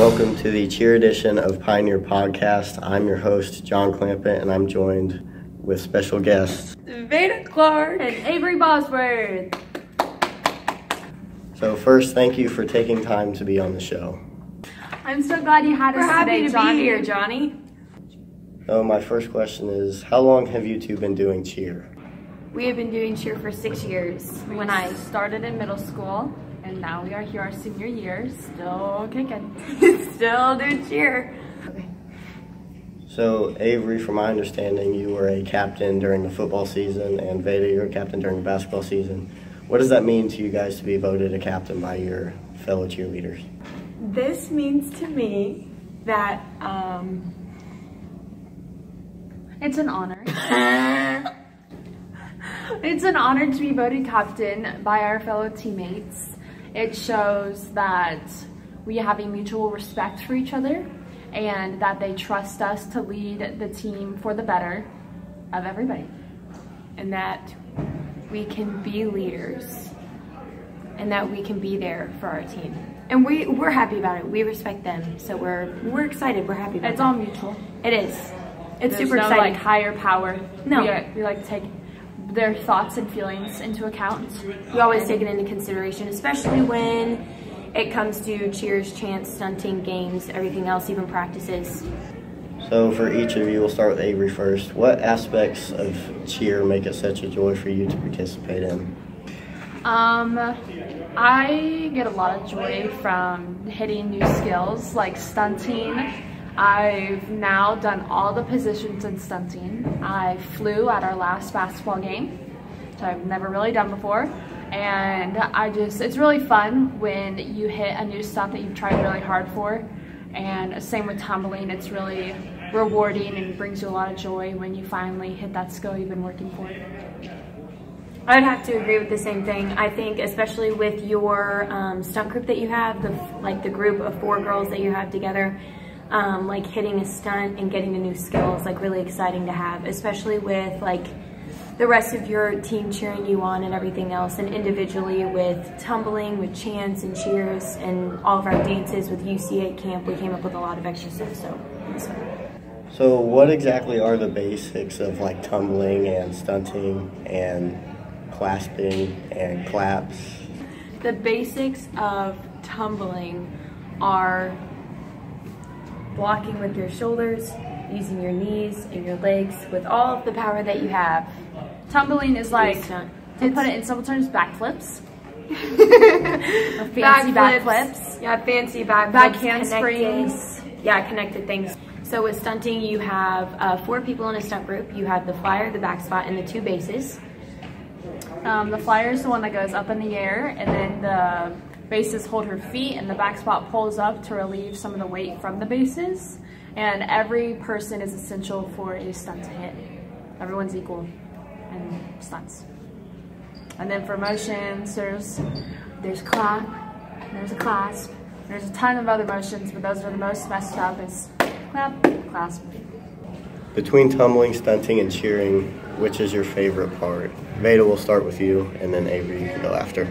Welcome to the cheer edition of Pioneer Podcast. I'm your host, John Clampett, and I'm joined with special guests Veda Clark and Avery Bosworth. So first, thank you for taking time to be on the show. I'm so glad you had us today, Johnny. We're happy to be here, Johnny. So my first question is, how long have you two been doing cheer? We have been doing cheer for 6 years. When I started in middle school, and now we are here our senior year, still kicking. Still do cheer. Okay. So Avery, from my understanding, you were a captain during the football season, and Veda, you're a captain during the basketball season. What does that mean to you guys to be voted a captain by your fellow cheerleaders? This means to me that It's an honor. It's an honor to be voted captain by our fellow teammates. It shows that we have a mutual respect for each other and that they trust us to lead the team for the better of everybody. and that we can be leaders and that we can be there for our team. And we're happy about it. We respect them. So we're excited. We're happy about it. It's all mutual. It is. It's There's super no, exciting. like, higher power. No. We like to take their thoughts and feelings into account. We always take it into consideration, especially when it comes to cheers, chants, stunting, games, everything else, even practices. So for each of you, we'll start with Avery first. What aspects of cheer make it such a joy for you to participate in? I get a lot of joy from hitting new skills like stunting. I've now done all the positions in stunting. I flew at our last basketball game, which I've never really done before. And it's really fun when you hit a new stunt that you've tried really hard for. And same with tumbling, it's really rewarding and brings you a lot of joy when you finally hit that skill you've been working for. I'd have to agree with the same thing. I think especially with your stunt group that you have, the group of 4 girls that you have together, like hitting a stunt and getting a new skill is like really exciting to have, especially with like the rest of your team cheering you on and everything else, and individually with tumbling, with chants and cheers, and all of our dances with UCA camp. We came up with a lot of extra stuff. So what exactly are the basics of like tumbling and stunting and clasping and claps? The basics of tumbling are blocking with your shoulders, using your knees and your legs with all of the power that you have. Tumbling is like, to put it in simple terms, backflips. Or fancy backflips. Yeah, fancy backflips. Back handsprings. Yeah, connected things. So with stunting, you have 4 people in a stunt group. You have the flyer, the back spot, and the 2 bases. The flyer is the one that goes up in the air, and then the bases hold her feet, and the back spot pulls up to relieve some of the weight from the bases. And every person is essential for a stunt to hit. Everyone's equal in stunts. And then for motions, there's clap, there's a clasp, there's a ton of other motions, but those are the most messed up is clap, clasp. Between tumbling, stunting, and cheering, which is your favorite part? Veda, we'll start with you, and then Avery, you can go after.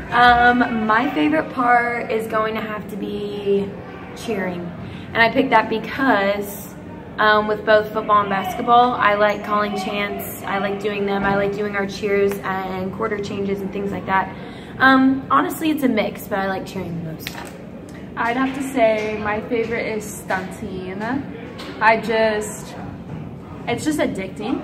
My favorite part is going to have to be cheering. And I picked that because with both football and basketball, I like calling chants, I like doing them, I like doing our cheers and quarter changes and things like that. Honestly, it's a mix, but I like cheering the most. I'd have to say my favorite is stunting. It's just addicting.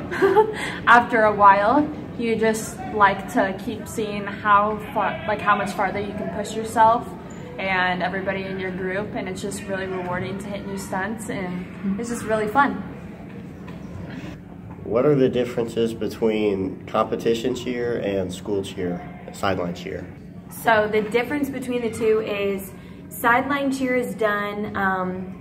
After a while, you just like to keep seeing how much farther you can push yourself and everybody in your group, and it's just really rewarding to hit new stunts, and it's just really fun. What are the differences between competition cheer and school cheer, sideline cheer? So the difference between the two is sideline cheer is done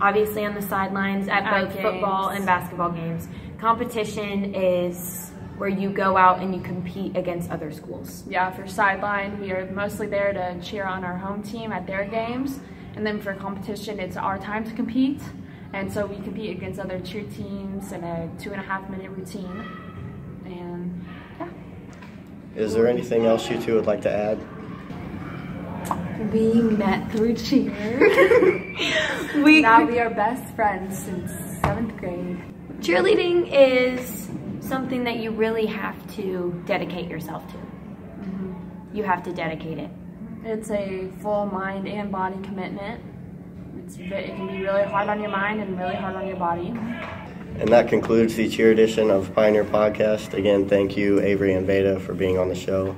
obviously on the sidelines at both football and basketball games. Competition is where you go out and you compete against other schools. Yeah, for sideline, we are mostly there to cheer on our home team at their games. And then for competition, it's our time to compete. And so we compete against other cheer teams in a 2.5-minute routine. And yeah. Is there anything else you two would like to add? We met through cheer. Now we are best friends since 7th grade. Cheerleading is something that you really have to dedicate yourself to. You have to dedicate it. It's a full mind and body commitment. It can be really hard on your mind and really hard on your body. And that concludes the cheer edition of Pioneer Podcast. Again, thank you, Avery and Veda, for being on the show.